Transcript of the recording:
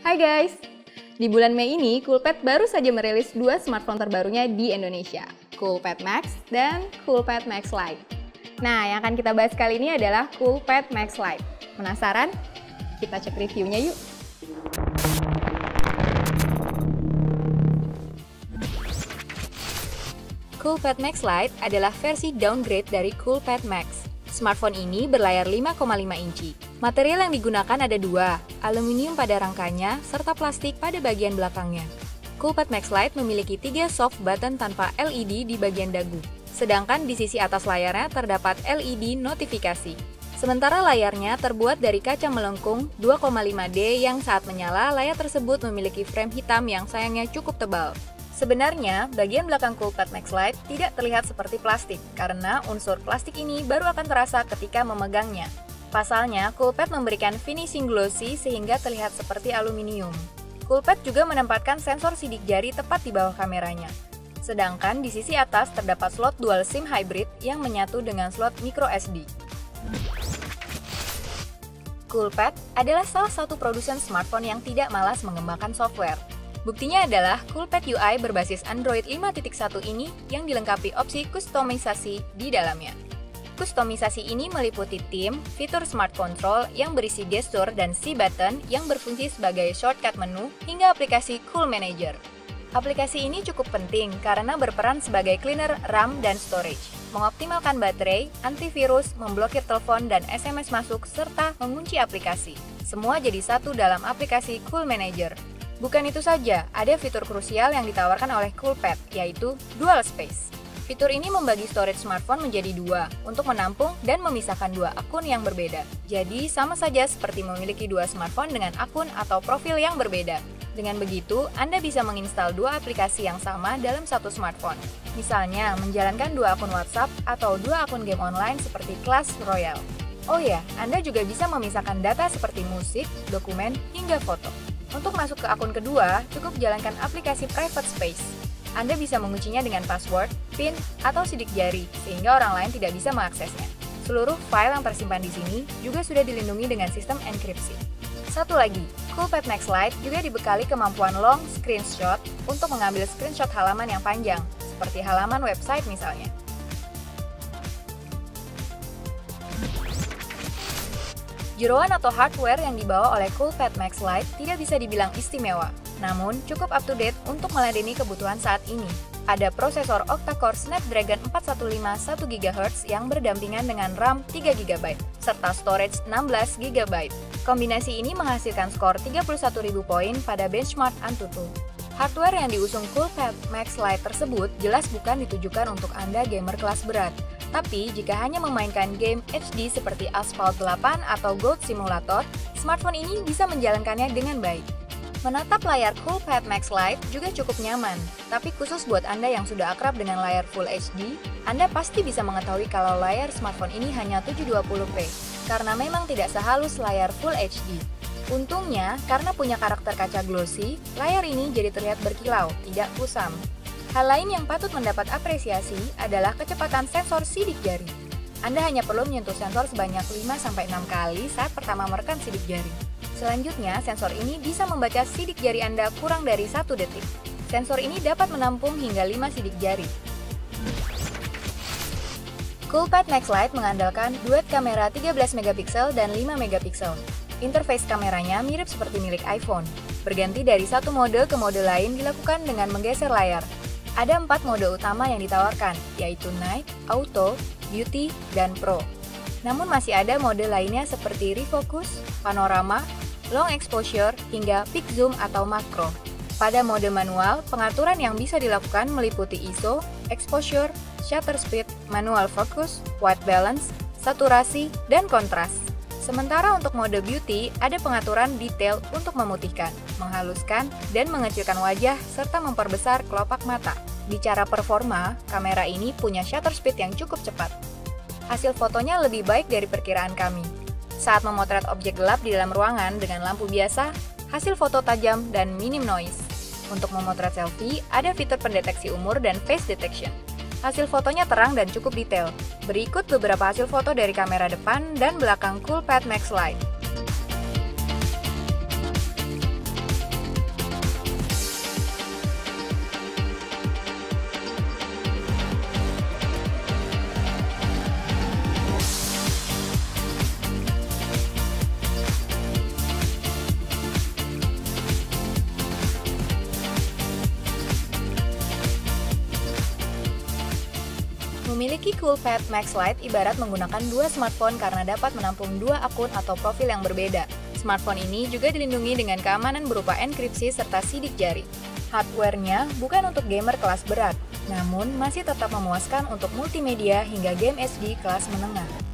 Hai guys! Di bulan Mei ini, Coolpad baru saja merilis dua smartphone terbarunya di Indonesia, Coolpad Max dan Coolpad Max Lite. Nah, yang akan kita bahas kali ini adalah Coolpad Max Lite. Penasaran? Kita cek reviewnya yuk! Coolpad Max Lite adalah versi downgrade dari Coolpad Max. Smartphone ini berlayar 5,5 inci. Material yang digunakan ada dua, aluminium pada rangkanya serta plastik pada bagian belakangnya. Coolpad Max Lite memiliki 3 soft button tanpa LED di bagian dagu. Sedangkan di sisi atas layarnya terdapat LED notifikasi. Sementara layarnya terbuat dari kaca melengkung 2,5D yang saat menyala layar tersebut memiliki frame hitam yang sayangnya cukup tebal. Sebenarnya, bagian belakang Coolpad Max Lite tidak terlihat seperti plastik, karena unsur plastik ini baru akan terasa ketika memegangnya. Pasalnya, Coolpad memberikan finishing glossy sehingga terlihat seperti aluminium. Coolpad juga menempatkan sensor sidik jari tepat di bawah kameranya. Sedangkan di sisi atas terdapat slot dual SIM hybrid yang menyatu dengan slot microSD. Coolpad adalah salah satu produsen smartphone yang tidak malas mengembangkan software. Buktinya adalah Coolpad UI berbasis Android 5.1 ini yang dilengkapi opsi kustomisasi di dalamnya. Kustomisasi ini meliputi theme, fitur smart control yang berisi gestur dan C button yang berfungsi sebagai shortcut menu hingga aplikasi Cool Manager. Aplikasi ini cukup penting karena berperan sebagai cleaner RAM dan storage, mengoptimalkan baterai, antivirus, memblokir telepon dan SMS masuk, serta mengunci aplikasi. Semua jadi satu dalam aplikasi Cool Manager. Bukan itu saja, ada fitur krusial yang ditawarkan oleh Coolpad, yaitu Dual Space. Fitur ini membagi storage smartphone menjadi dua, untuk menampung dan memisahkan dua akun yang berbeda. Jadi, sama saja seperti memiliki dua smartphone dengan akun atau profil yang berbeda. Dengan begitu, Anda bisa menginstal dua aplikasi yang sama dalam satu smartphone. Misalnya, menjalankan dua akun WhatsApp atau dua akun game online seperti Clash Royale. Oh ya, Anda juga bisa memisahkan data seperti musik, dokumen, hingga foto. Untuk masuk ke akun kedua, cukup jalankan aplikasi Private Space. Anda bisa menguncinya dengan password, PIN, atau sidik jari, sehingga orang lain tidak bisa mengaksesnya. Seluruh file yang tersimpan di sini juga sudah dilindungi dengan sistem enkripsi. Satu lagi, Coolpad Max Lite juga dibekali kemampuan long screenshot untuk mengambil screenshot halaman yang panjang, seperti halaman website misalnya. Jeroan atau hardware yang dibawa oleh Coolpad Max Lite tidak bisa dibilang istimewa, namun cukup up-to-date untuk meladeni kebutuhan saat ini. Ada prosesor octa-core Snapdragon 415 1GHz yang berdampingan dengan RAM 3GB, serta storage 16GB. Kombinasi ini menghasilkan skor 31.000 poin pada benchmark AnTuTu. Hardware yang diusung Coolpad Max Lite tersebut jelas bukan ditujukan untuk Anda gamer kelas berat. Tapi, jika hanya memainkan game HD seperti Asphalt 8 atau Goat Simulator, smartphone ini bisa menjalankannya dengan baik. Menatap layar Coolpad Max Lite juga cukup nyaman, tapi khusus buat Anda yang sudah akrab dengan layar Full HD, Anda pasti bisa mengetahui kalau layar smartphone ini hanya 720p, karena memang tidak sehalus layar Full HD. Untungnya, karena punya karakter kaca glossy, layar ini jadi terlihat berkilau, tidak kusam. Hal lain yang patut mendapat apresiasi adalah kecepatan sensor sidik jari. Anda hanya perlu menyentuh sensor sebanyak 5-6 kali saat pertama merekam sidik jari. Selanjutnya, sensor ini bisa membaca sidik jari Anda kurang dari 1 detik. Sensor ini dapat menampung hingga 5 sidik jari. Coolpad Max Lite mengandalkan duet kamera 13MP dan 5MP. Interface kameranya mirip seperti milik iPhone. Berganti dari satu mode ke mode lain dilakukan dengan menggeser layar. Ada 4 mode utama yang ditawarkan, yaitu Night, Auto, Beauty, dan Pro. Namun masih ada mode lainnya seperti Refocus, Panorama, Long Exposure, hingga Peak Zoom atau Makro. Pada mode manual, pengaturan yang bisa dilakukan meliputi ISO, Exposure, Shutter Speed, Manual Focus, White Balance, Saturasi, dan Kontras. Sementara untuk mode beauty, ada pengaturan detail untuk memutihkan, menghaluskan, dan mengecilkan wajah, serta memperbesar kelopak mata. Bicara performa, kamera ini punya shutter speed yang cukup cepat. Hasil fotonya lebih baik dari perkiraan kami. Saat memotret objek gelap di dalam ruangan dengan lampu biasa, hasil foto tajam dan minim noise. Untuk memotret selfie, ada fitur pendeteksi umur dan face detection. Hasil fotonya terang dan cukup detail. Berikut beberapa hasil foto dari kamera depan dan belakang Coolpad Max Lite. Memiliki Coolpad Max Lite ibarat menggunakan dua smartphone karena dapat menampung dua akun atau profil yang berbeda. Smartphone ini juga dilindungi dengan keamanan berupa enkripsi serta sidik jari. Hardware-nya bukan untuk gamer kelas berat, namun masih tetap memuaskan untuk multimedia hingga game SD kelas menengah.